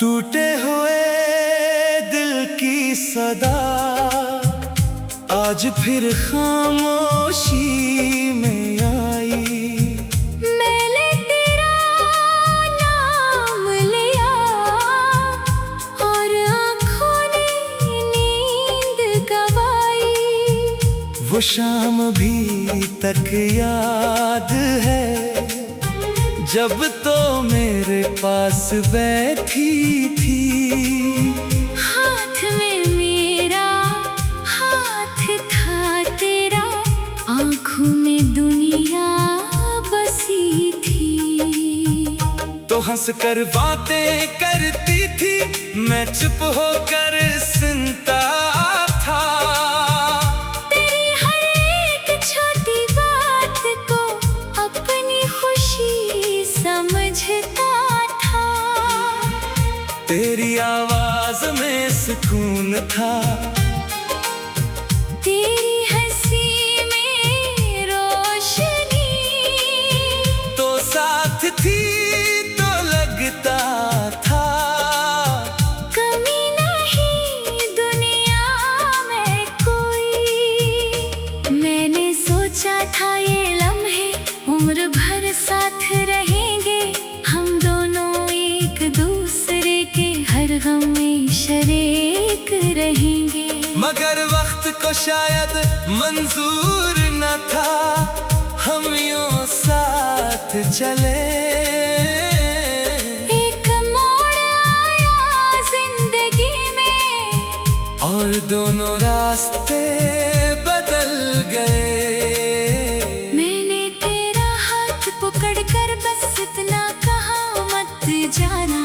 टूटे हुए दिल की सदा आज फिर खामोशी में आई। मैंने तेरा नाम लिया और आँखों ने नींद गवाई। वो शाम भी तक याद है जब तो मेरे पास बैठी थी। हाथ में मेरा हाथ था तेरा, आँखों में दुनिया बसी थी। तो हंस कर बातें करती थी, मैं चुप होकर सुनता था। तेरी हर एक छोटी बात को अपनी खुशी समझता था। तेरी आवाज में सुकून था, तेरी हंसी में रोशनी तो साथ थी तो लगता था। कमी नहीं दुनिया में कोई। मैंने सोचा था ये लम्हे उम्र भर साथ रहेंगे, हम दोनों एक दूसरे के हर गम में शरीक रहेंगे। मगर वक्त को शायद मंजूर न था हम यूं साथ चले। एक मोड़ आया जिंदगी में और दोनों रास्ते बदल गए। मैंने तेरा हाथ पकड़कर बस इतना कहा मत जाना।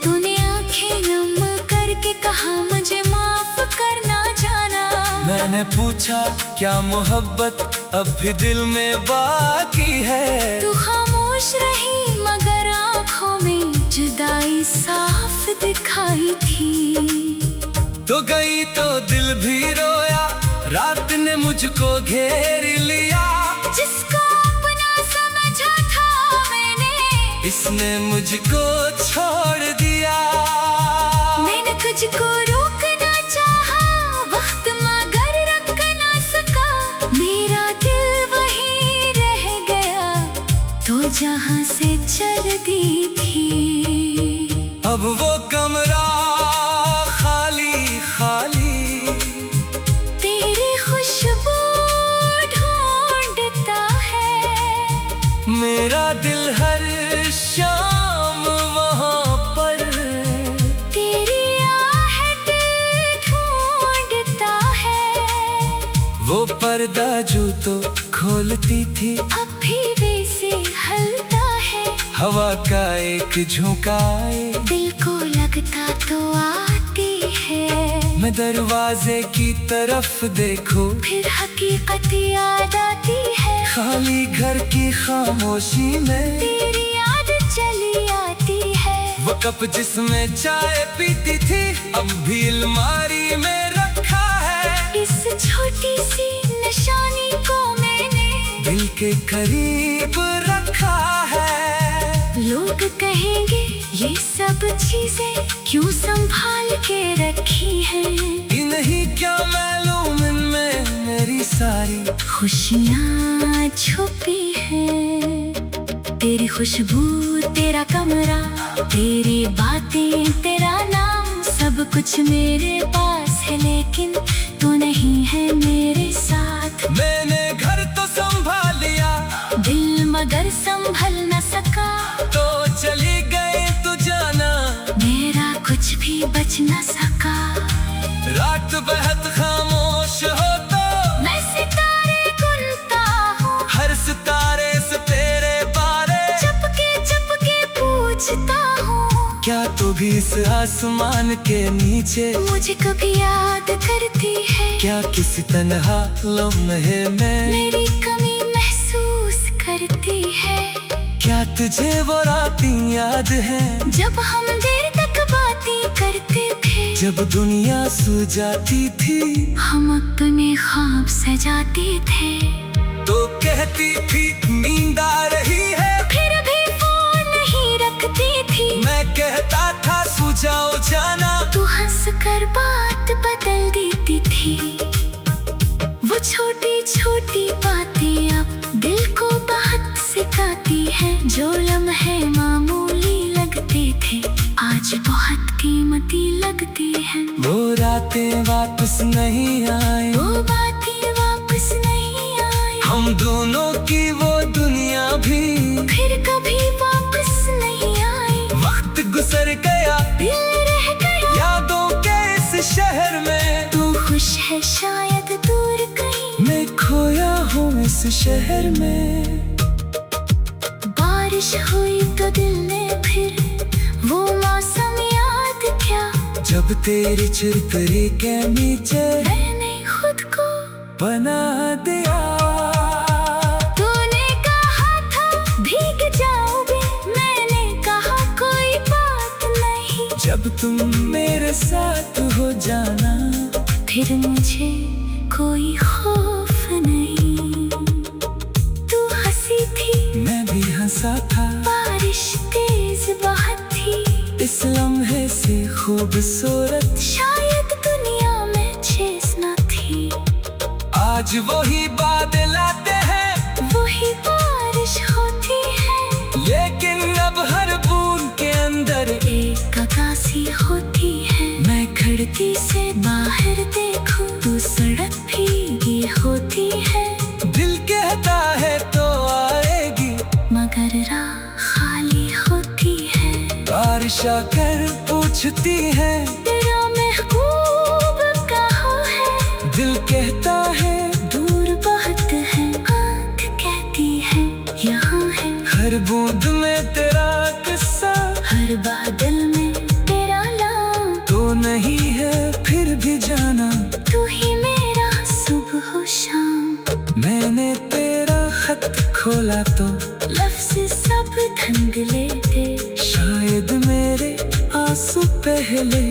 तूने आंखें नम करके कहा मुझे माफ करना जाना। मैंने पूछा क्या मोहब्बत अब भी दिल में बाकी है। तू खामोश रही मगर आँखों में जुदाई साफ दिखाई थी। तो गई तो दिल भी रोया, रात ने मुझको घेर लिया। जिसको अपना समझा था मैंने, इसने मुझको छोड़ दिया। मैंने तुझको रोकना चाहा, वक्त मगर रख ना सका। मेरा दिल वहीं रह गया तो जहाँ से चल दी थी। अब वो कमरा खाली खाली, तेरी खुशबू ढूंढता है। मेरा दिल हर शाम वहाँ पर। तेरी आहट ढूंढता है। वो पर्दा जो तो खोलती थी, अब भी वैसे हलता है। हवा का एक झोंकाए दिल को लगता तो आती है। मैं दरवाजे की तरफ देखूं, फिर हकीकत याद आती है। खाली घर की खामोशी में तेरी याद चली आती है। वो कप जिसमें चाय पीती थी, अब भी अलमारी में रखा है। इस छोटी सी निशानी को मैंने दिल के करीब रखा है। लोग कहेंगे ये सब चीजें क्यों संभाल के रखी हैं। इन्हीं क्या मालूम इनमें मेरी सारी खुशियाँ छुपी हैं। तेरी खुशबू तेरा कमरा, तेरी बातें तेरा नाम, सब कुछ मेरे पास है लेकिन तू नहीं है मेरे साथ। मैंने घर तो संभाल लिया, दिल मगर संभल न सका। तो चली गई तू जाना, मेरा कुछ भी बच न सका। रात बहुत खामोश हो तो मैं सितारे गिनता हूँ, हर सितारे से तेरे बारे चपके पूछता हूँ। क्या तू भी इस आसमान के नीचे मुझे कभी याद करती है। क्या किसी तन्हा लम्हे में मेरी कमी महसूस करती है। क्या तुझे वो रातें याद है जब हम देर तक बातें करते थे, जब दुनिया सो जाती थी। हम अपने ख्वाब सजाते थे। तो कहती थी नींद आ रही है, फिर भी फोन नहीं रखती थी। मैं कहता था सो जाओ जाना। तू हंस कर बात बदल देती थी, वो छोटी छोटी बातें अब दिल को बहुत सिखाती है। जो लम्हे मामूली लगते थे आज बहुत कीमती लगती है। वो रातें वापस नहीं आए, वो बातें वापस नहीं आए, हम दोनों की वो दुनिया भी फिर कभी वापस नहीं आई। वक्त गुजर गया, दिल रह गया यादों के इस शहर में। तू खुश है शायद दूर कहीं, मैं खोया हूँ इस शहर में। बारिश हुई तो दिल ने फिर वो मौसम याद क्या, जब तेरी चिरतरी के नीचे मैंने खुद को बना दिया। तूने कहा था भीग जाओगे, मैंने कहा कोई बात नहीं। जब तुम मेरे साथ हो जाना, फिर मुझे कोई खौफ नहीं। तू हंसी थी, मैं भी हंसा था, बारिश तेज बहुत थी। इस लम्हे से खूबसूरत शायद दुनिया में चेस न थी। आज वही बादल आते हैं, वही बारिश होती है, लेकिन अब हर बूंद के अंदर एक अगासी होती है। मैं खिड़की से बाहर देखूं, तू सड़क भीगी होती है। दिल कहता है तो आएगी, मगर राह खाली होती है। बारिश आकर पूछती है, तेरा महबूब कहाँ है? दिल कहता है दूर बहुत है, आँख कहती है यहाँ है। हर बूंद में तेरा किस्सा, हर बादल में तेरा नाम। तो नहीं है फिर भी जाना, तू ही मेरा सुबह शाम। मैंने तेरा खत खोला तो लफ्ज़ सब धुंधले थे, शायद मेरे आंसू पहले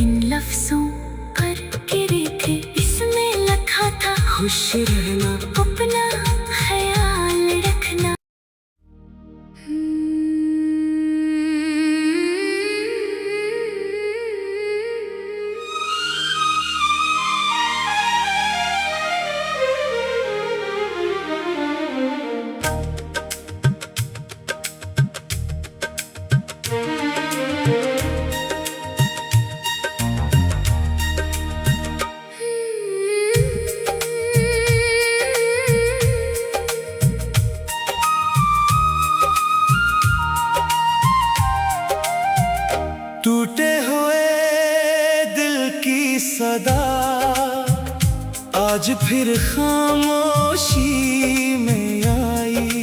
इन लफ्जों पर गिरे थे। इसमें लिखा था खुश रहना, अपना ख्याल रखना। टूटे हुए दिल की सदा आज फिर खामोशी में आई।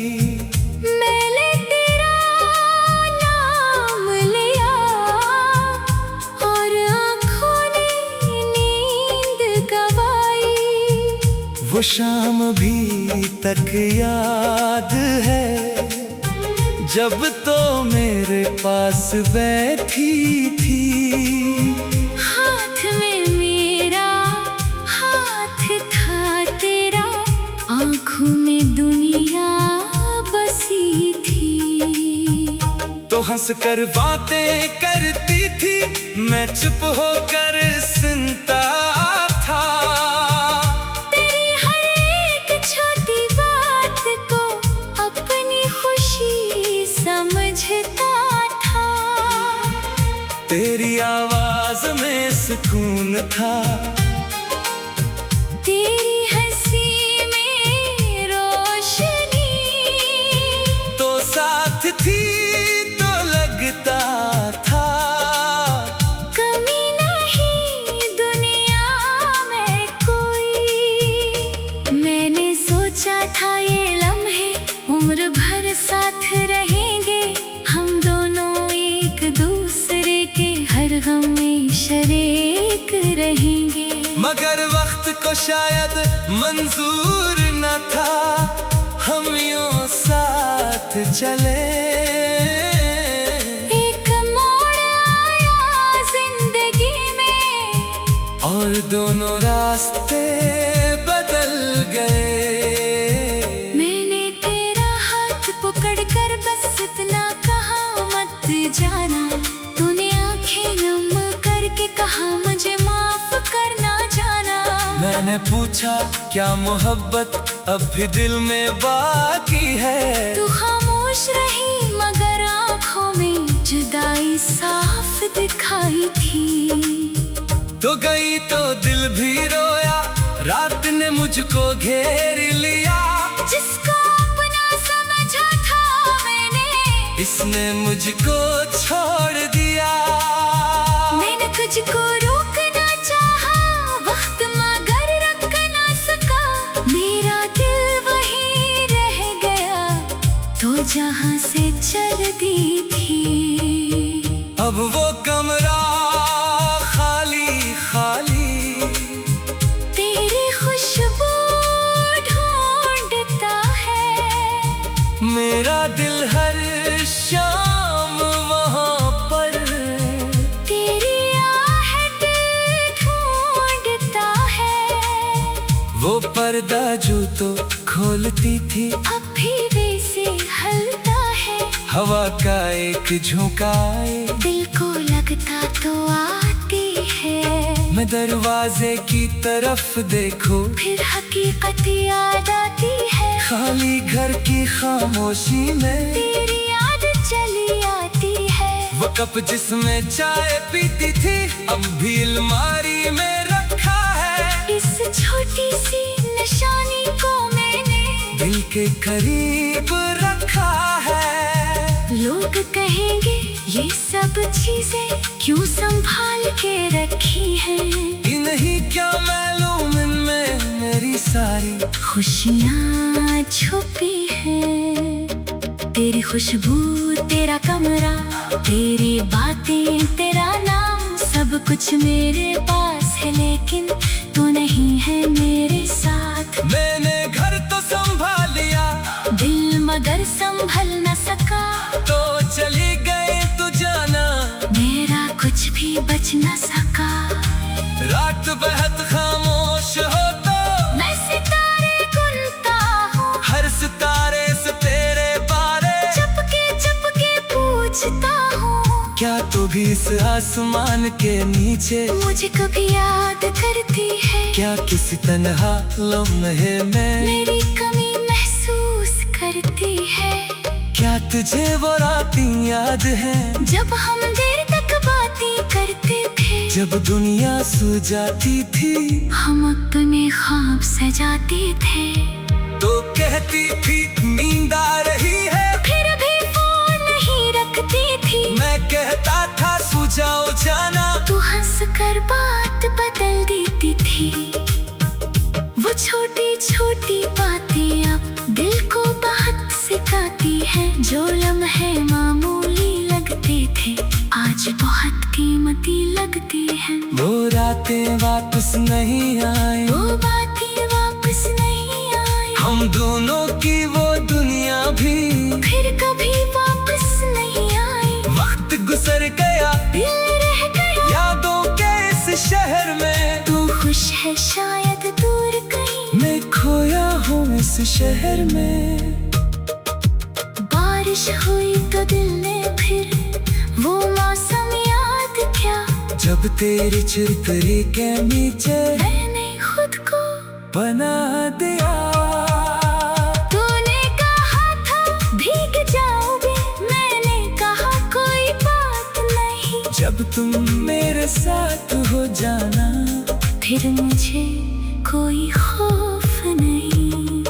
मैंने तेरा नाम लिया और आँखों ने नींद गवाई। वो शाम भी तक याद है, जब तो मेरे पास बैठी थी। हाथ में मेरा हाथ था तेरा, आँखों में दुनिया बसी थी। तो हंस कर बातें करती थी, मैं चुप होकर सुनता था। तेरी हर एक छोटी बात को अपनी खुशी समझता था। तेरी आवाज में सुकून था, तेरी हंसी में रोशनी, तो साथ थी तो लगता था। कमी नहीं दुनिया में कोई। मैंने सोचा था ये लम्हे उम्र भर साथ रहेंगे, हम दोनों एक दूसरे के हर गम में शरीक रहेंगे। मगर वक्त को शायद मंजूर न था, हम यूं साथ चले। एक मोड़ आया जिंदगी में और दोनों रास्ते बदल गए। मैंने तेरा हाथ पकड़ कर बस इतना कहा मत जाना, तूने आंखें नम मैंने पूछा क्या मोहब्बत अब भी दिल में बाकी है। तू खामोश रही मगर आँखों में जुदाई साफ दिखाई थी। तो गई तो दिल भी रोया, रात ने मुझको घेर लिया। जिसको अपना समझा था मैंने, इसने मुझको छोड़ दिया। मैंने तुझको रोकना चाहा, वक्त मगर रख ना सका। मेरा दिल वहीं रह गया तो जहां से चल दी थी। अब वो कमरा खाली खाली, तेरी खुशबू ढूंढता है। मेरा दिल हर शाम वहाँ पर तेरी आहट ढूंढता है। वो पर्दा जो तो खोलती थी अब भी वैसे हलता है। हवा का एक झोंकाए दिल को लगता तो आती है। मैं दरवाजे की तरफ देखूं, फिर हकीकत याद आती है। खाली घर की खामोशी में तेरी याद चली आती है। वो कप जिसमें चाय पीती थी अब भी अलमारी में रखा है। इस छोटी सी निशानी को मैंने दिल के करीब रखा है। लोग कहेंगे ये सब चीजें क्यों संभाल के रखी हैं। इन्हीं क्या मालूम इनमें मेरी सारी खुशियाँ छुपी हैं। तेरी खुशबू, तेरा कमरा, तेरी बातें, तेरा नाम, सब कुछ मेरे पास है लेकिन तू नहीं है मेरे साथ। मैंने घर तो संभाल लिया, दिल मगर संभल न सका। तो चली गई तू जाना, मेरा कुछ भी बच न सका। रात बेहद खामोश हो तो मैं सितारे गिनता हूँ, हर सितारे से तेरे बारे चुपके पूछता हूँ। क्या तू भी इस आसमान के नीचे मुझे कभी याद करती है। क्या किसी तन्हा लम्हे में मेरी कमी महसूस करती है। क्या तुझे वो रातें याद है जब हम देर तक बातें करते थे। जब दुनिया सो जाती थी हम अपने ख्वाब सजाते थे। तो कहती थी नींद आ रही है, फिर भी फोन नहीं रखती थी। मैं कहता था सो जाओ जाना, तू हंस कर बात बदल देती थी। वो छोटी छोटी बातें अब दिल को बहुत सिखाती है। जो लम्हे मामूली लगते थे आज बहुत कीमती लगती हैं। वो रातें वापस नहीं आई, वो बातें वापस नहीं आई। हम दोनों की वो दुनिया भी फिर कभी वापस नहीं आई। वक्त गुजर गया, दिल रह गया यादों के इस शहर में। तू खुश है शायद दूर कहीं, मैं खोया हूँ इस शहर में। बारिश हुई तो दिल ने फिर वो मौसम याद क्या। जब तेरी चिरतरी के नीचे मैंने खुद को बना दिया। तूने कहा था भीग जाओगे, मैंने कहा कोई बात नहीं। जब तुम मेरे साथ हो जाना फिर मुझे कोई खौफ नहीं।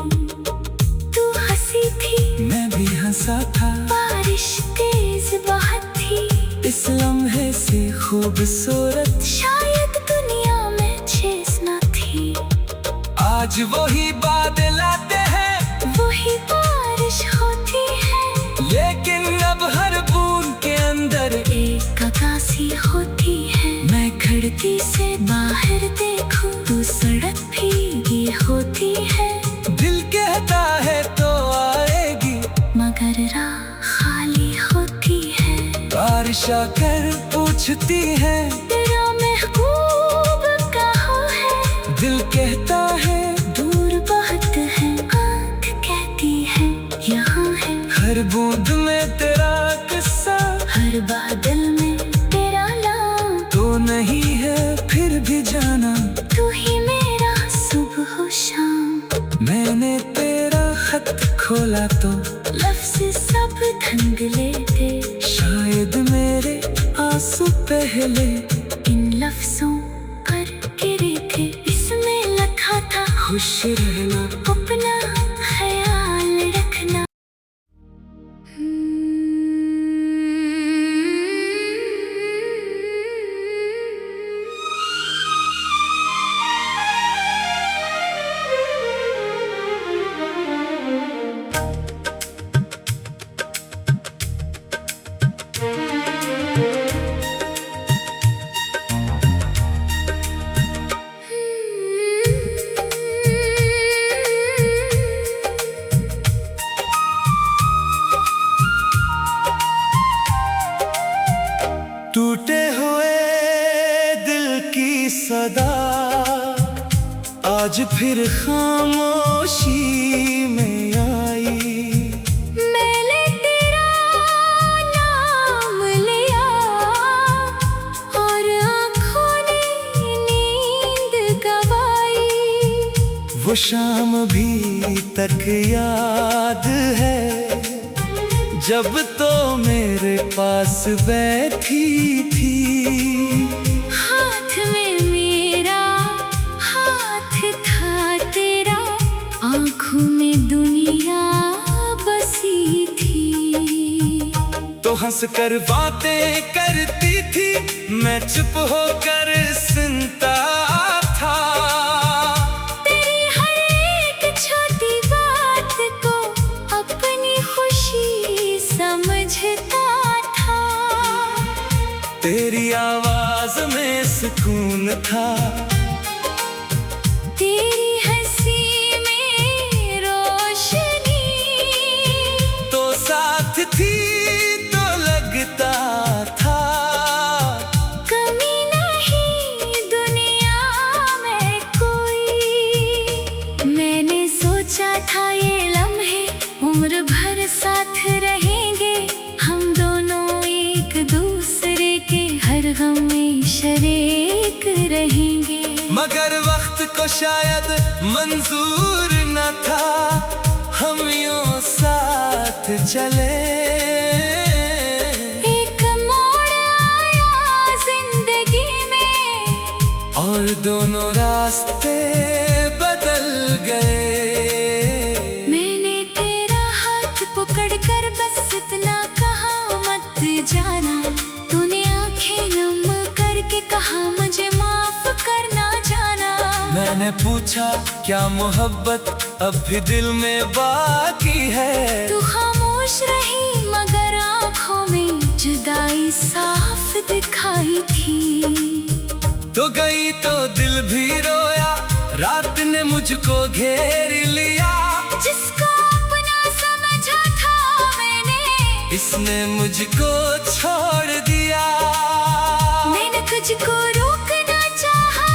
तू हंसी थी, मैं भी हंसा था, बारिश तेज बहत थी। इस लम्हे से खूबसूरत शायद दुनिया में चीज न थी। आज वही बादल आते हैं, वही बारिश होती है, लेकिन अब हर बूंद के अंदर एक उदासी होती है। मैं खिड़की से बाहर देखूं तो सड़क भीगी होती है। दिल कहता है तो आएगी, मगर राह खाली होती है। बारिश आकर पूछती है तेरा महबूब कहाँ है। दिल कहता है दूर बहुत है, आँख कहती है यहाँ है। हर बूंद में तेरा किस्सा, हर बादल में तेरा नाम। तो नहीं है फिर भी जाना तू ही मेरा मैंने तेरा खत खोला तो लफ्ज़ सब धुंधले थे। शायद मेरे आंसू पहले इन लफ्ज़ों पर गिरे थे। इसमें लिखा था खुश रहना, अपना ख्याल रखना। टूटे हुए दिल की सदा आज फिर खामोशी में आई। मैंने तेरा नाम लिया और आँखों ने नींद गवाई। वो शाम भी तक याद है जब तो मेरे पास बैठी थी। हाथ में मेरा हाथ था तेरा, आँखों में दुनिया बसी थी। तो हंस कर बातें करती थी, मैं चुप होकर सुनता था। तेरी हर एक छोटी बात को अपनी खुशी समझता था। तेरी आवाज में सुकून था, तेरी हंसी में रोशनी तो साथ थी तो लगता था। कमी नहीं दुनिया में कोई। मैंने सोचा था ये लम्हे उम्र भर साथ रहेंगे। हम दोनों एक दूसरे के हर गम में शरीक रहेंगे। मगर वक्त को शायद मंजूर न था हम यूं साथ चले। एक मोड़ आया जिंदगी में और दोनों रास्ते बदल गए। मैंने तेरा हाथ पकड़ कर बस इतना कहा मत जाना। तूने आंखें नम करके कहा मुझे माफ करना जाना। मैंने पूछा क्या मोहब्बत अब भी दिल में बाकी है। तू खामोश रही मगर आँखों में जुदाई साफ दिखाई थी। तो गई तो दिल भी रोया, रात ने मुझको घेर लिया। जिसको अपना समझा था मैंने, इसने मुझको छोड़ दिया। मैंने तुझको रोकना चाहा,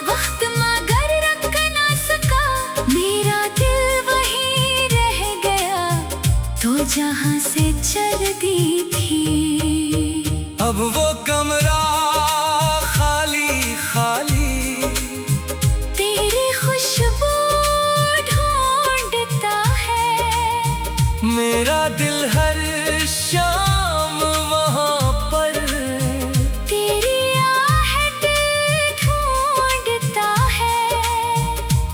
वक्त मगर रख ना सका। मेरा दिल वहीं रह गया तो जहां से चल दी थी। अब वो कमरा खाली खाली, तेरी खुशबू ढूंढता है। मेरा दिल हर शाम वहाँ पर। तेरी आहट ढूंढता है।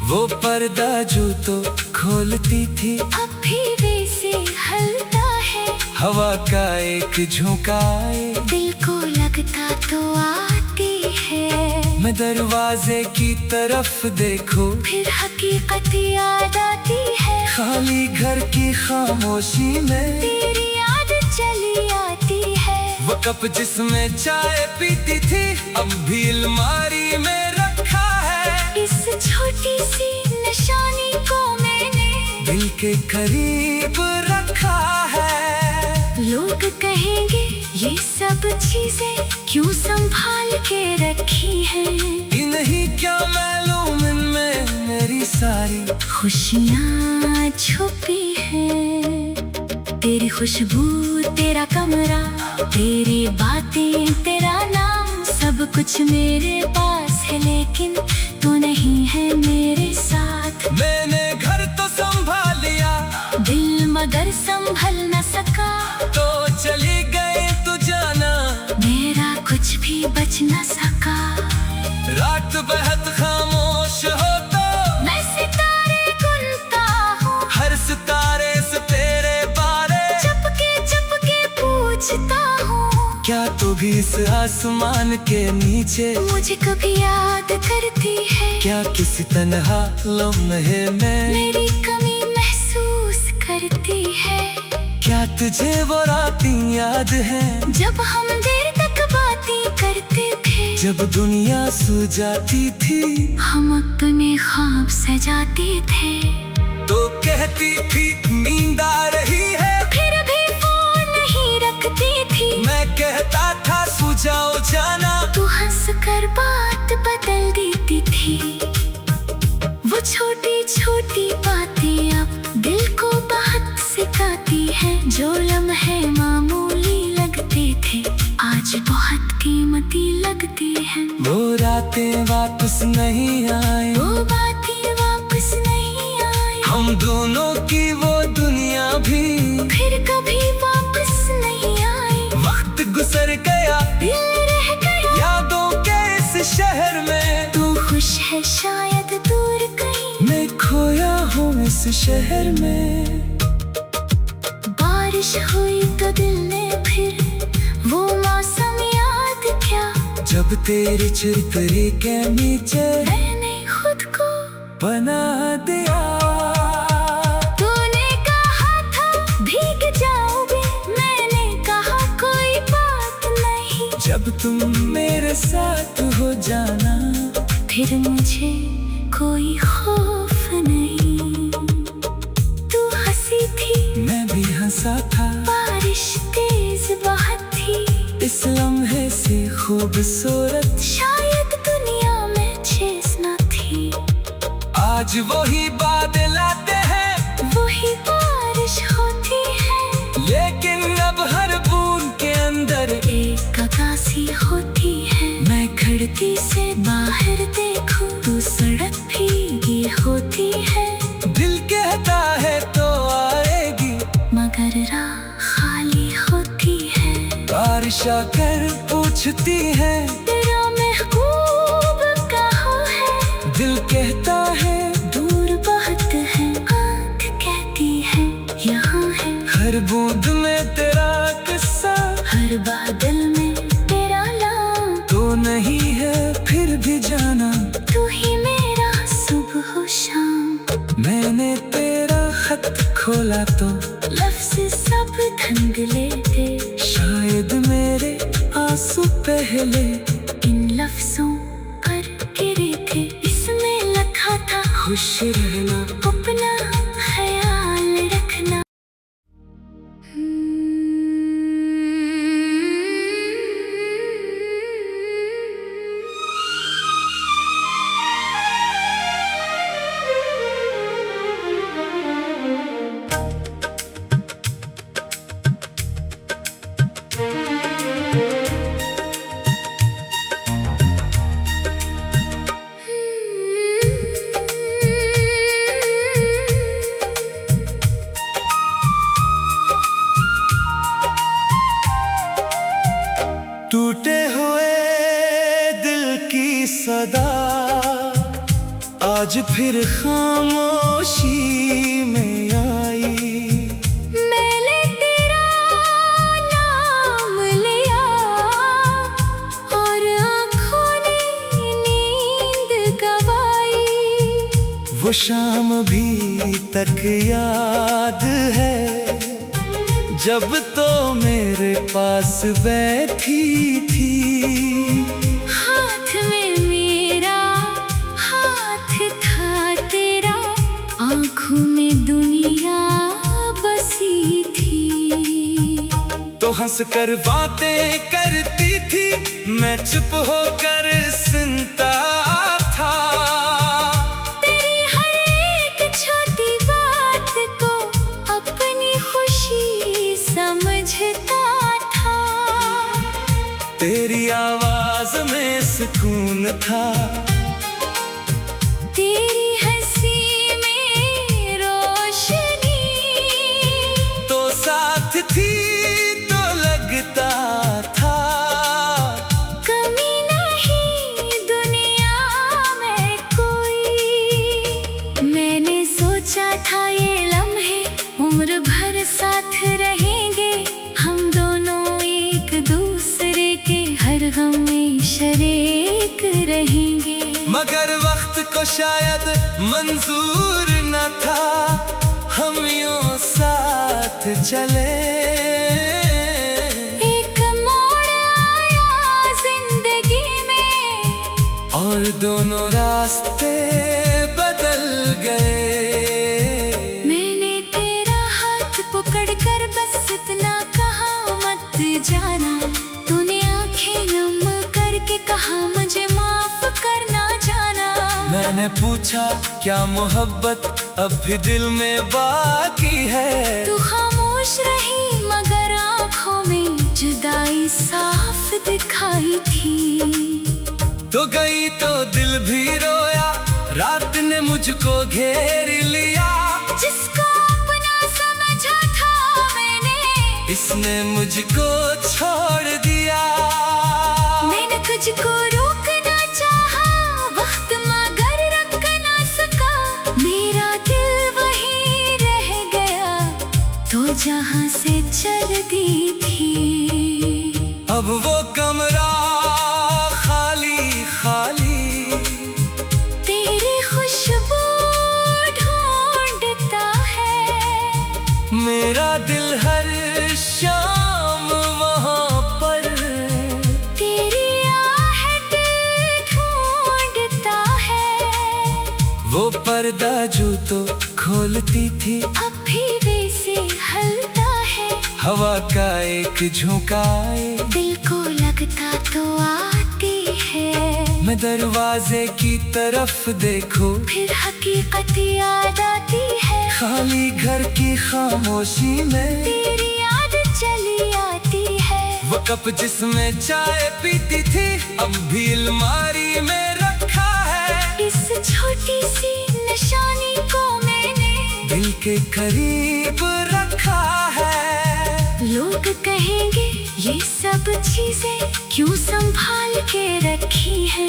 वो पर्दा जो तो खोलती थी अब भी वैसे हलता है। हवा का एक झोंकाए दिल को लगता तो आती है। मैं दरवाजे की तरफ देखो फिर हकीकत याद आती है। खाली घर की खामोशी में तेरी याद चली आती है। वो कप जिसमें चाय पीती थी अब भी अलमारी में रखा है। इस छोटी सी निशानी को मैंने दिल के करीब रखा है। लोग कहेंगे ये सब चीजें क्यों संभाल के रखी हैं। इन्हीं क्या मालूम इनमें मेरी सारी खुशियाँ छुपी हैं। तेरी खुशबू, तेरा कमरा, तेरी बातें, तेरा नाम, सब कुछ मेरे पास है लेकिन तू नहीं है मेरे साथ। मैंने घर तो संभाल लिया, दिल मगर संभल न सका। तो चली गई तू जाना, मेरा कुछ भी बच न सका। रात बहुत खामोश हो तो मैं सितारे गिनता हूँ, हर सितारे से तेरे बारे चपके पूछता हूँ। क्या तू भी इस आसमान के नीचे मुझे कभी याद करती है? क्या किसी तन्हा लम्हे में मेरी कमी महसूस करती है? क्या तुझे वो रातें याद है जब हम देर तक बातें करते थे, जब दुनिया सो जाती थी, हम अपने ख्वाब सजाते थे। तो कहती थी नींद आ रही है, फिर भी फोन नहीं रखती थी। मैं कहता था सो जाओ जाना, तू हंस कर बात बदल देती थी। वो छोटी छोटी बातें अब दिल को बहुत सिखाती है। जो लम्हे मामूली लगते थे, आज बहुत कीमती लगती है। वो रातें वापस नहीं आए, वो बातें वापस नहीं आई। हम दोनों की वो दुनिया भी फिर कभी वापस नहीं आई। वक्त गुजर गया, दिल रह गया यादों के इस शहर में। तू खुश है शायद दूर कहीं, मैं खोया हूँ इस शहर में। बारिश हुई तो दिल ने फिर वो मौसम याद किया, जब तेरी चितरी के नीचे मैंने खुद को बना दिया। तूने कहा था भीग जाओगे, मैंने कहा कोई बात नहीं। जब तुम मेरे साथ हो जाना, फिर मुझे कोई खौफ नहीं। तू हंसी थी, मैं भी हंसा था, बारिश तेज बहुत थी। इस लम्हे से खूबसूरत शायद दुनिया में चीज न थी। आज वही बादल आते हैं, वही बारिश होती है, लेकिन अब हर बूंद के अंदर एक अगासी होती है। मैं खिड़की से बाहर देखूं, तू सड़क भीगी होती है। दिल कहता है तो आएगी, मगर राह खाली होती है। बारिश आकर पूछती है तेरा महबूब कहाँ है? दिल कहता है दूर बहुत है, आँख कहती है यहाँ है। हर बूंद में तेरा किस्सा, हर बादल में तेरा नाम। तो नहीं है फिर भी जाना, तू ही मेरा सुबह शाम। मैंने तेरा खत खोला तो लफ्ज़ सब धुंधले थे, शायद मेरे आंसू पहले इन लफ्जों पर गिरे थे। इसमें लिखा था खुश रहना, अपना ख्याल रखना। टूटे हुए दिल की सदा आज फिर खामोशी में आई। मैंने तेरा नाम लिया और आँखों ने नींद गवाई। वो शाम भी तक याद है, जब तो मेरे पास बैठी थी। हाथ में मेरा हाथ था तेरा, आँखों में दुनिया बसी थी। तो हंस कर बातें करती थी, मैं चुप होकर सुनता था। तेरी हर एक छोटी बात को अपनी खुशी समझता था। तेरी आवाज में सुकून था, तेरी हंसी मगर वक्त को शायद मंजूर न था हम यूं साथ चले। एक मोड़ आया जिंदगी में और दोनों रास्ते बदल गए। मैंने तेरा हाथ पकड़ कर बस इतना कहा मत जाना। तूने आंखें नम करके कहा मुझे माफ करना जाना। मैंने पूछा क्या मोहब्बत अब भी दिल में बाकी है। तू खामोश रही मगर आंखों में जुदाई साफ दिखाई थी। तो गई तो दिल भी रोया, रात ने मुझको घेर लिया। जिसको अपना समझा था मैंने, इसने मुझको छोड़ दिया। मैंने तुझको रोकना चाहा, वक्त मगर रख ना सका। मेरा दिल वहीं रह गया तो जहां से चल दी थी। अब वो कमरा खाली खाली, तेरी खुशबू ढूंढता है। मेरा दिल हर शाम वहाँ पर तेरी आहट ढूंढता है। वो पर्दा जो तो खोलती थी अब भी वैसे हलता है। हवा का एक झोंकाए दिल को लगता तो आती है। मैं दरवाजे की तरफ देखूं फिर हकीकत याद आती है। खाली घर की खामोशी में तेरी याद चली आती है। वो कप जिसमें चाय पीती थी अब भी अलमारी में रखा है। इस छोटी सी निशानी को मैंने दिल के करीब रखा है। लोग कहेंगे ये सब चीजें क्यों संभाल के रखी है।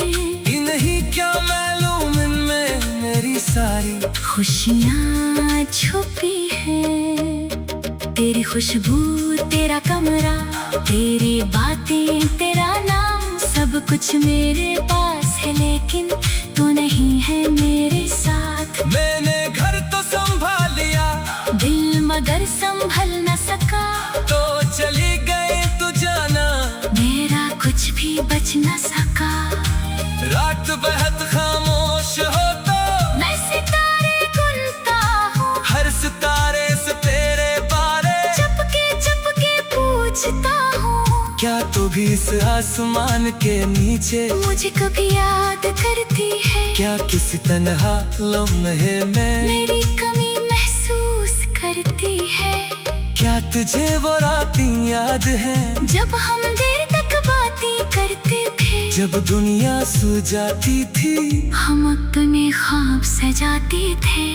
इन्हीं क्या मालूम इनमें मेरी सारी खुशियाँ छुपी है। तेरी खुशबू, तेरा कमरा, तेरी बातें, तेरा नाम, सब कुछ मेरे पास है लेकिन तू नहीं है मेरे साथ। मैंने घर तो संभाल लिया, दिल मगर संभल न सका। तो चली गई तू जाना, मेरा कुछ भी बच न सका। रात बहुत खामोश हो तो मैं सितारे गिनता हूँ, हर सितारे से तेरे बारे चपके पूछता हूँ। क्या तू भी इस आसमान के नीचे मुझे कभी याद करती है। क्या किसी तन्हा लम्हे में मेरी कमी महसूस करती है। क्या तुझे वो रातें याद है जब हम देर तक बातें करते थे। जब दुनिया सो जाती थी हम अपने ख्वाब सजाते थे।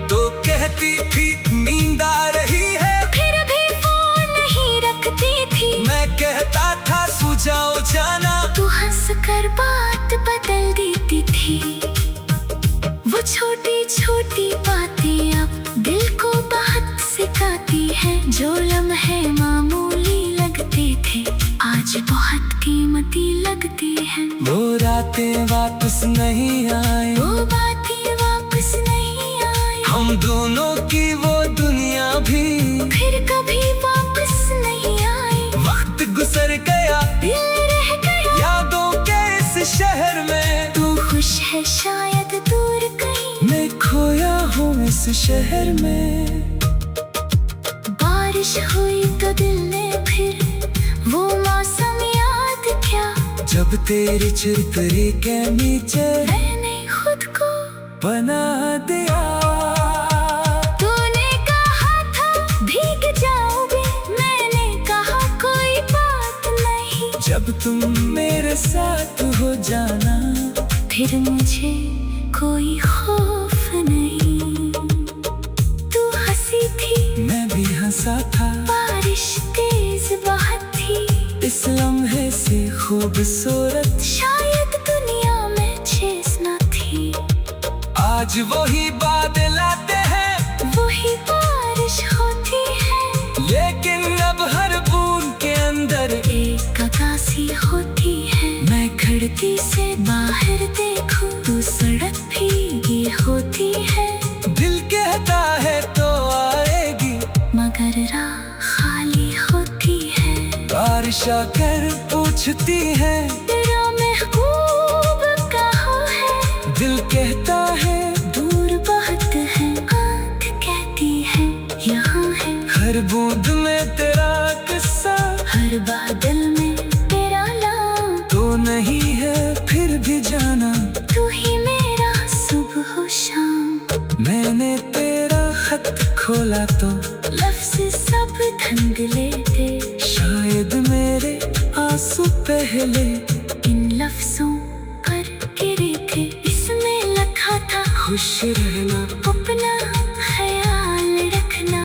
तो कहती थी नींद आ रही है, फिर भी फोन नहीं रखती थी। मैं कहता था सो जाओ जाना, तू हंस कर बात बदल देती थी। वो छोटी छोटी बातें अब दिल को बहुत सिखाती है। जो लम्हे मामूली लगते थे आज बहुत कीमती लगती है। वो रातें वापस नहीं आए, वो बातें वापस नहीं आई। हम दोनों की वो दुनिया भी फिर कभी वापस नहीं आई। वक्त गुजर गया, दिल रह गया यादों के इस शहर में। तू खुश है शायद दूर कहीं, मैं खोया हूँ इस शहर में। बारिश हुई तो दिल ने फिर वो मौसम याद किया। जब तेरी चिरतरी के नीचे मैंने खुद को बना दिया। तूने कहा था भीग जाओगे, मैंने कहा कोई बात नहीं। जब तुम मेरे साथ हो जाना फिर मुझे कोई खौफ नहीं। तू हंसी थी, मैं भी हंसा था, बारिश तेज बहुत थी। इस लम्हे से खूबसूरत शायद दुनिया में चीज न थी। आज वही बादल आते हैं, वही बारिश होती है, लेकिन अब हर बूंद के अंदर एक आकाशी होती है। मैं खिड़की से बाहर देखूं, तू बारिश आकर पूछती है तेरा महबूब कहाँ है। दिल कहता है दूर बहुत है, आँख कहती है यहाँ है। हर बूंद में तेरा किस्सा, हर बादल में तेरा नाम। तो नहीं है फिर भी जाना तू ही मेरा सुबह शाम। मैंने तेरा खत खोला तो लफ्ज़ सब धुंधले थे। शायद मेरे आंसू पहले इन लफ्जों पर गिरे थे। इसमें लिखा था खुश रहना, अपना ख्याल रखना।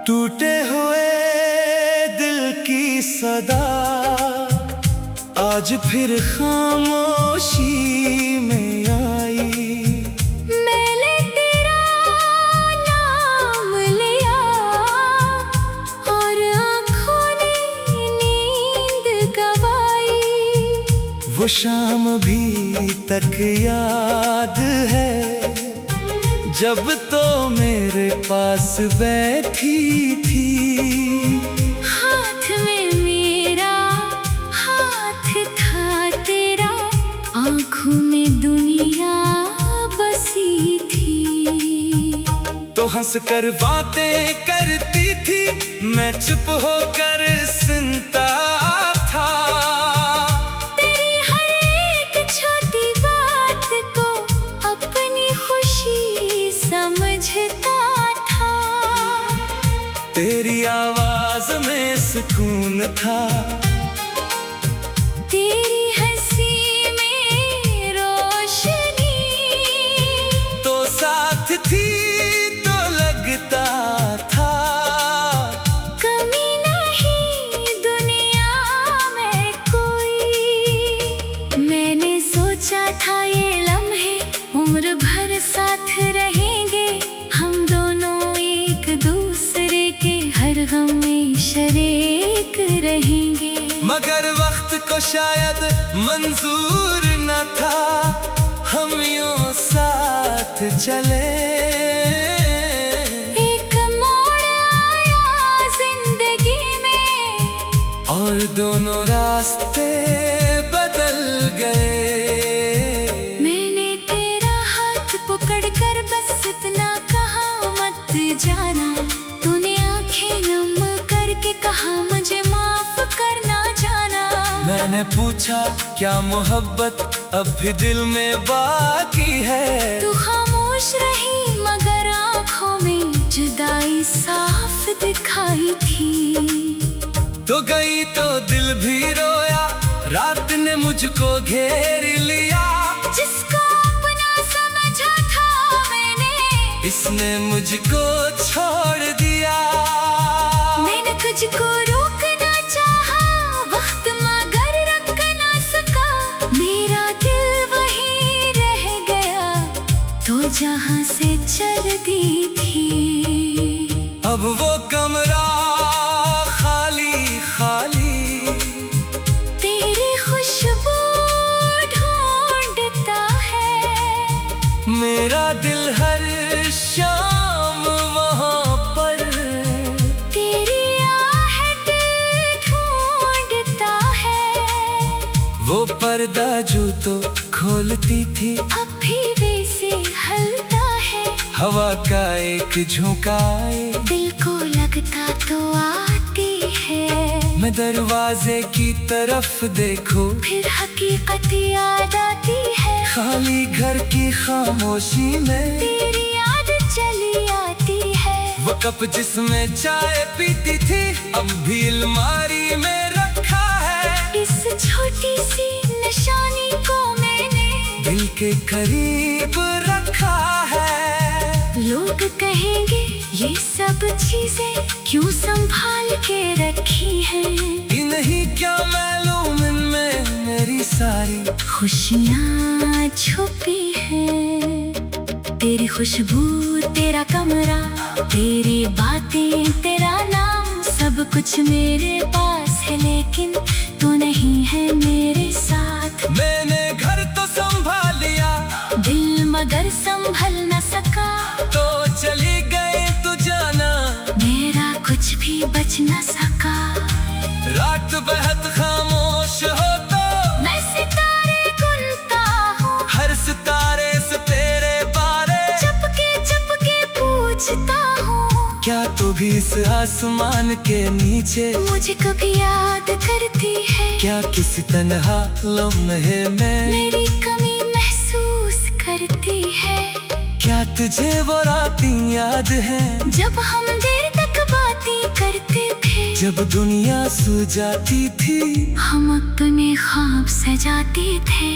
टूटे हुए दिल की सदा आज फिर खामोशी में आई। मैंने तेरा नाम लिया और आँखों ने नींद गवाई। वो शाम भी तक याद है जब तो मेरे पास बैठी थी। हाथ में मेरा हाथ था तेरा, आँखों में दुनिया बसी थी। तो हंस कर बातें करती थी, मैं चुप होकर सुनता था। तेरी हर एक छोटी बात को अपनी खुशी समझता था। तेरी आवाज में सुकून था, तेरी हंसी में रोशनी। तो साथ थी तो लगता था कमी नहीं दुनिया में कोई। मैंने सोचा था ये लम्हे उम्र भर साथ रहेंगे। हम दोनों एक दूसरे के हर गम में शरीक रहेंगे। मगर वक्त को शायद मंजूर न था हम यूं साथ चले। एक मोड़ आया जिंदगी में और दोनों रास्ते बदल गए। मैंने तेरा हाथ पकड़ कर बस इतना कहा मत जाना। तूने आंखें नम करके कहा मुझे माफ करना जाना। मैंने पूछा क्या मोहब्बत अब भी दिल में बाकी है। तू खामोश रही मगर आँखों में जुदाई साफ दिखाई थी। तो गई तो दिल भी रोया, रात ने मुझको घेर लिया। जिसको अपना समझा था मैंने, इसने मुझको छोड़ दिया। मैंने तुझको रोकना चाहा, वक्त मगर रख ना सका। मेरा दिल वहीं रह गया तो जहाँ से चल दी थी। अब वो कमरा खाली खाली, तेरी खुशबू ढूंढता है। मेरा दिल हर शाम वहाँ पर तेरी आहट ढूंढता है। वो पर्दा जो तो खोलती थी अब भी वैसे हलता है। हवा का एक झोंकाए दिल को लगता तो आती है। मैं दरवाजे की तरफ देखूं फिर हकीकत याद आती है। खाली घर की खामोशी में तेरी याद चली आती है। वो कप जिसमें चाय पीती थी अब भी अलमारी में रखा है। इस छोटी सी निशानी को मैंने दिल के करीब रखा है। लोग कहेंगे ये सब चीजें क्यों संभाल के रखी है। नहीं क्या मालूम इनमें मेरी सारी खुशियाँ छुपी है। तेरी खुशबू, तेरा कमरा, तेरी बातें, तेरा नाम, सब कुछ मेरे पास है, लेकिन तू नहीं है मेरे साथ। मैंने घर तो संभाल लिया, दिल मगर संभल न सका। तो चली गई तू जाना, मेरा कुछ भी बच न सका। रात बेहद खामोश हो तो मैं सितारे गिनता हूँ, हर सितारे से तेरे बारे चुपके पूछता हूँ। क्या तू भी इस आसमान के नीचे मुझे कभी याद करती है? क्या किसी तन्हा लम्हे में मेरी कमी महसूस करती है? क्या तुझे वो रातें याद है जब हम देर तक बातें करते थे, जब दुनिया सो जाती थी, हम अपने ख्वाब सजाते थे।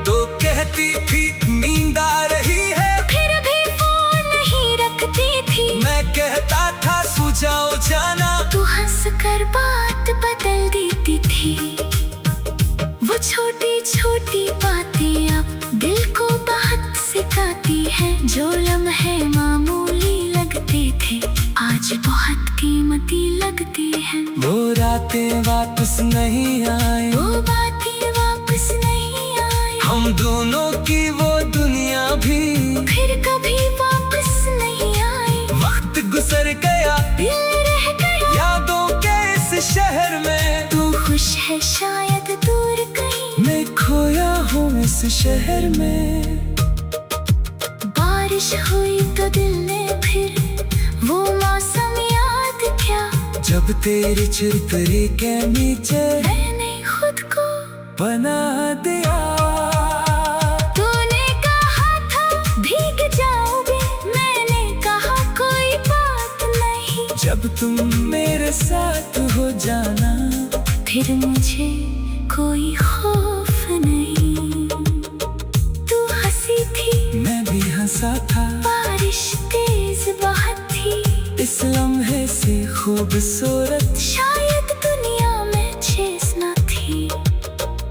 तो कहती थी नींद आ रही है, फिर भी फोन नहीं रखती थी। मैं कहता था सो जाओ जाना, तू हंस कर बात बदल देती थी। वो छोटी छोटी बातें अब दिल को बहुत सिखाती है। जो लम्हे मामूली लगते थे, आज बहुत कीमती लगती है। वो रातें वापस नहीं आई, वो बातें वापस नहीं आई, हम दोनों की वो दुनिया भी फिर कभी वापस नहीं आई। वक्त गुजर गया, दिल रह गया यादों के इस शहर में। तू खुश है शायद दूर कहीं, मैं खोया हूँ इस शहर में। बारिश हुई तो दिल ने फिर वो मौसम याद किया, जब तेरी चितरी के नीचे मैंने खुद को बना दिया। तूने कहा था भीग जाओगे, मैंने कहा कोई बात नहीं। जब तुम मेरे साथ हो जाना, फिर मुझे कोई खौफ नहीं। तू हंसी थी, मैं भी हंसा था, बारिश तेज बहुत थी। इस लम्हे से खूबसूरत शायद दुनिया में चेस न थी।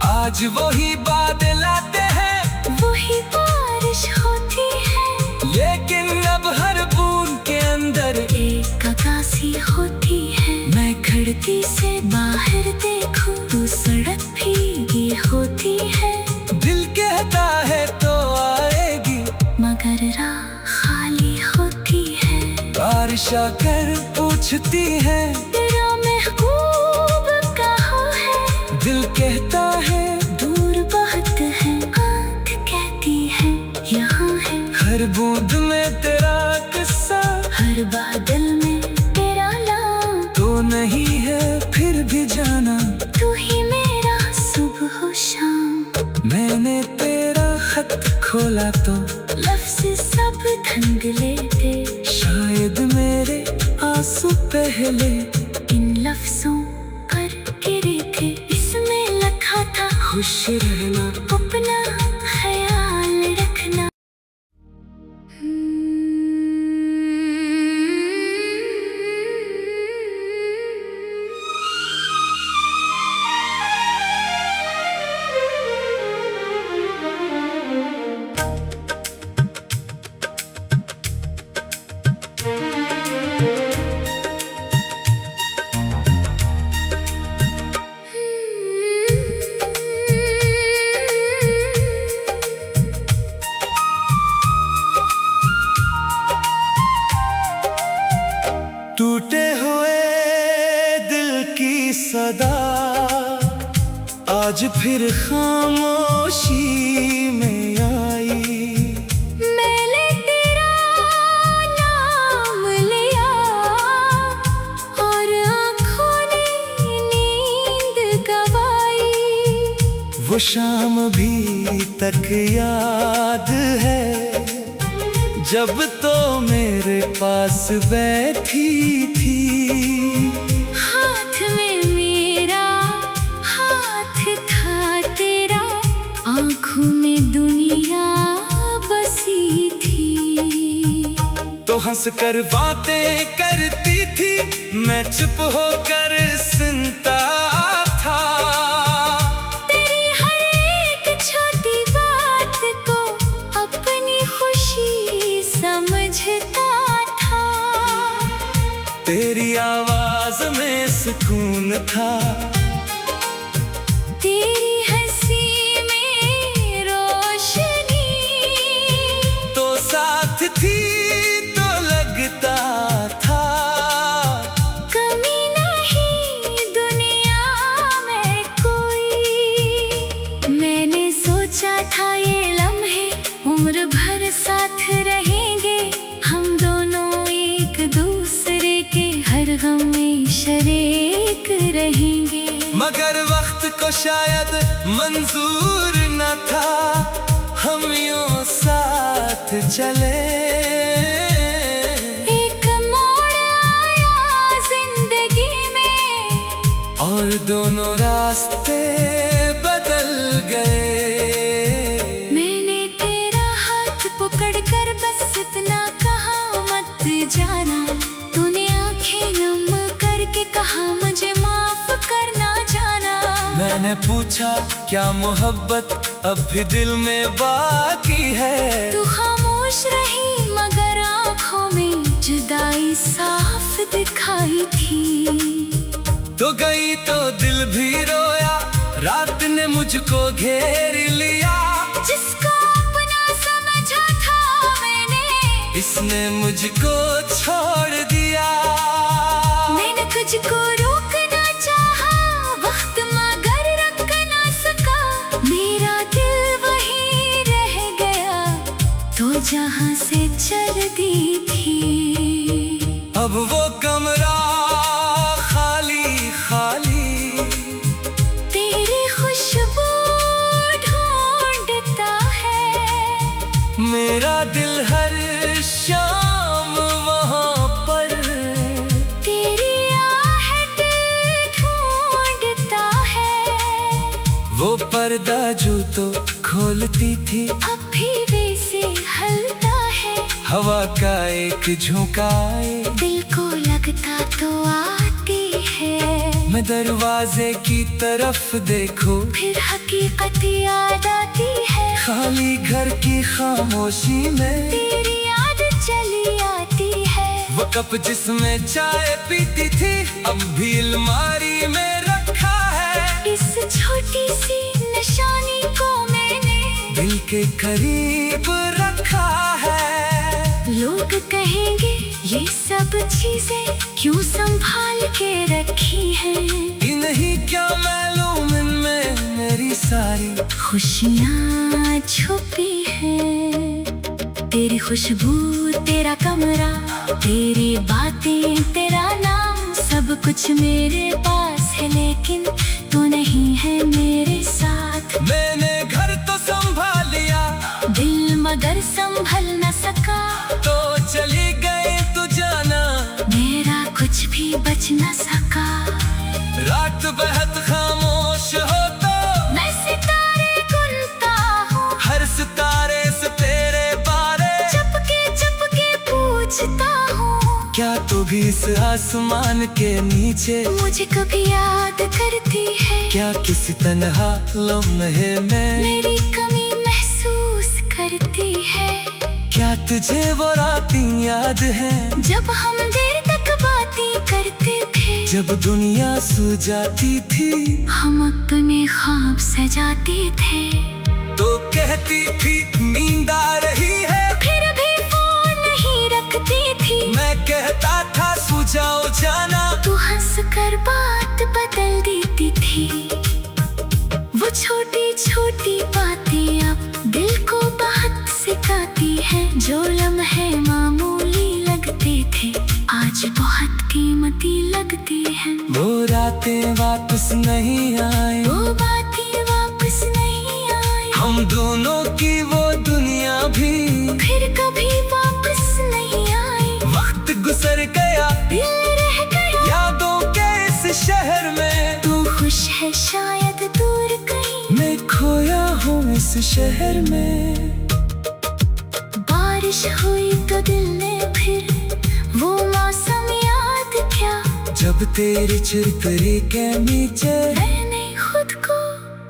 आज वही बादल आते हैं, वही बारिश होती है, लेकिन अब हर बूंद के अंदर एक अगासी होती है। मैं खिड़की से बाहर देखूं, तू सड़क भीगी होती है। दिल कहता है तो आएगी, मगर राह खाली होती है। बारिश आकर पूछती है, तेरा महबूब कहाँ है? दिल कहता है दूर बहुत है, आँख कहती है यहाँ है। हर बूंद में तेरा किस्सा, हर बादल में तेरा नाम, तो नहीं है फिर भी जाना। तू ही मेरा सुबह शाम। मैंने तेरा खत खोला तो लफ्ज़ सब धुंधले थे, शायद मेरे आंसू पहले इन लफ्जों पर गिरे थे। इसमें लिखा था खुश रहना, अपना ख्याल रखना। टूटे हुए दिल की सदा आज फिर खामोशी में आई। मैंने तेरा नाम लिया और आँखों ने नींद गवाई। वो शाम भी तक याद है, जब तो मेरे पास बैठी थी। हाथ में मेरा हाथ था तेरा, आँखों में दुनिया बसी थी। हंस कर बातें करती थी, मैं चुप होकर सुनता था। तेरी हर एक छोटी बात को अपनी खुशी समझता था। तेरी आवाज में सुकून था, तेरी हंसी में रोशनी, तो साथ थी तो लगता था। कमी नहीं दुनिया में कोई। मैंने सोचा था ये लम्हे उम्र भर साथ रहेंगे, हम दोनों एक दूसरे के हर गम में शरीक रहेंगे। मगर वक्त को शायद मंजूर न था हम यूं साथ चले। एक मोड़ आया जिंदगी में और दोनों रास्ते बदल गए। मैंने तेरा हाथ पकड़ कर बस इतना कहा, मत जाना। तूने आंखें नम करके कहा, मुझे माफ करना जाना। मैंने पूछा क्या मोहब्बत अब भी दिल में बाकी है। तू खामोश रही मगर आंखों में जुदाई साफ दिखाई थी। तो गई तो दिल भी रोया, रात ने मुझको घेर लिया। जिसको अपना समझा था मैंने, इसने मुझको छोड़ दिया। मैंने तुझको रोकना चाहा, वक्त मगर रख ना सका। मेरा दिल वहीं रह गया, तो जहां से चल दी थी। अब वो कमरा खाली खाली, तेरी खुशबू ढूंढता है। मेरा दिल हर शाम वहाँ पर। तेरी आहट ढूंढता है। वो पर्दा जो तो खोलती थी, अब भी वैसे हलता है। हवा का एक झोंकाए दिल को लगता तो आती है। मैं दरवाजे की तरफ देखूं, फिर हकीकत याद आती है। खाली घर की खामोशी में तेरी याद चली आती है। वो कप जिसमें चाय पीती थी, अब भी अलमारी में रखा है। इस छोटी सी निशानी को मैंने दिल के करीब रखा है। लोग कहेंगे ये सब चीजें क्यों संभाल के रखी हैं। इन्हीं क्या मालूम इनमें मेरी सारी खुशियाँ छुपी हैं। तेरी खुशबू, तेरा कमरा, तेरी बातें, तेरा नाम, सब कुछ मेरे पास है, लेकिन तू नहीं है मेरे साथ। मैंने घर तो संभाल लिया, दिल मगर संभल न सका। तो चली गई तू जाना, मेरा कुछ भी बच न सका। रात बहुत खामोश हो तो मैं सितारे गिनता हूँ, हर सितारे से तेरे बारे चुपके पूछता हूँ। क्या तू भी इस आसमान के नीचे मुझे कभी याद करती है। क्या किसी तन्हा लम्हे में मेरी कमी महसूस करती है। क्या तुझे वो रातें याद है, जब हम देर तक बातें करते थे। जब दुनिया सो जाती थी, हम अपने ख्वाब सजाते थे। तो कहती थी नींद आ रही है, फिर भी फोन नहीं रखती थी। मैं कहता था सो जाओ जाना, तू हंस कर बात बदल देती थी। वो छोटी छोटी बातें अब दिल को बहुत सिखाती है। जो लम्हे मामूली लगते थे, आज बहुत कीमती लगती है। वो रातें वापस नहीं आए, वो बातें वापस नहीं आई। हम दोनों की वो दुनिया भी फिर कभी वापस नहीं आई। वक्त गुजर गया, दिल रह गया यादों के इस शहर में। तू खुश है शायद दूर कहीं, मैं खोया हूँ इस शहर में। बारिश हुई तो दिल ने फिर जब तेरी चिरतरी के नीचे मैंने खुद को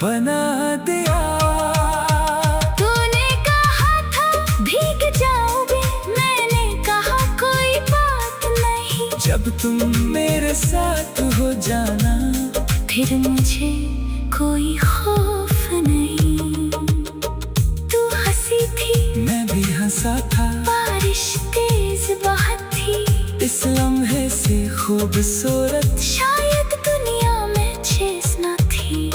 बना दिया। तूने कहा था भीग जाओगे, मैंने कहा कोई बात नहीं। जब तुम मेरे साथ हो जाना, फिर मुझे कोई खौफ नहीं। तू हंसी थी, मैं भी हंसा था, बारिश तेज बहती थी। इस लम्हे से खूबसूरत शायद दुनिया में चीज न थी।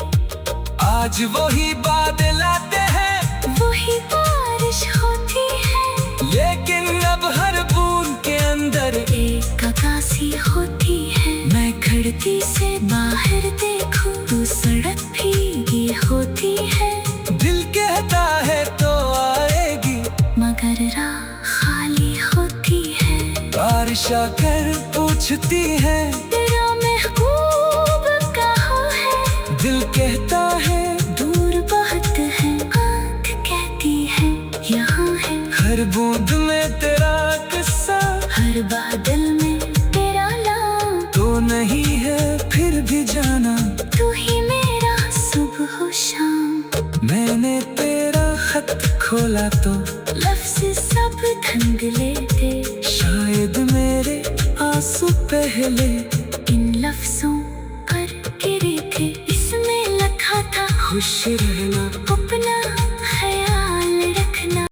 आज वही बादल आते हैं, वही बारिश होती है, लेकिन अब हर बूंद के अंदर एक अगासी होती है। मैं खिड़की से बाहर देखूं, तू सड़क भीगी होती है। दिल कहता है तो आएगी, मगर राह खाली होती है। बारिश आकर पूछती है, तेरा महबूब कहाँ है? दिल कहता है दूर बहुत है, आँख कहती है यहाँ है। हर बूंद में तेरा किस्सा, हर बादल में तेरा नाम। तो नहीं है फिर भी जाना, तू ही मेरा सुबह शाम। मैंने तेरा खत खोला तो